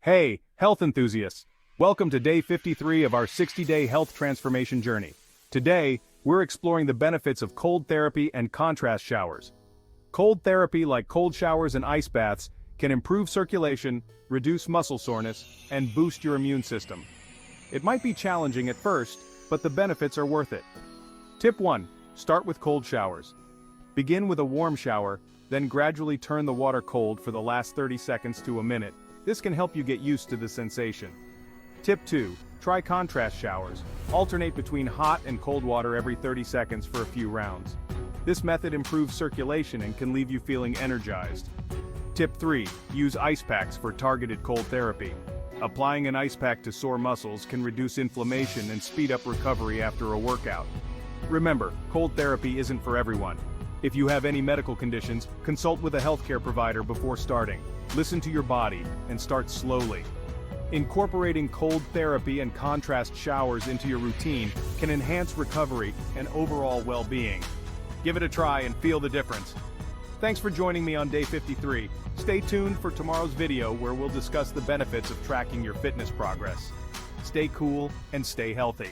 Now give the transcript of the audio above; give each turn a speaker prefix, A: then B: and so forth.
A: Hey, health enthusiasts! Welcome to day 53 of our 60-day health transformation journey. Today, we're exploring the benefits of cold therapy and contrast showers. Cold therapy, like cold showers and ice baths, can improve circulation, reduce muscle soreness, and boost your immune system. It might be challenging at first, but the benefits are worth it. Tip 1. Start with cold showers. Begin with a warm shower, then gradually turn the water cold for the last 30 seconds to a minute. This can help you get used to the sensation. Tip 2. Try contrast showers. Alternate between hot and cold water every 30 seconds for a few rounds. This method improves circulation and can leave you feeling energized. Tip 3. Use ice packs for targeted cold therapy. Applying an ice pack to sore muscles can reduce inflammation and speed up recovery after a workout. Remember, cold therapy isn't for everyone. If you have any medical conditions, consult with a healthcare provider before starting. Listen to your body and start slowly. Incorporating cold therapy and contrast showers into your routine can enhance recovery and overall well-being. Give it a try and feel the difference. Thanks for joining me on day 53. Stay tuned for tomorrow's video where we'll discuss the benefits of tracking your fitness progress. Stay cool and stay healthy.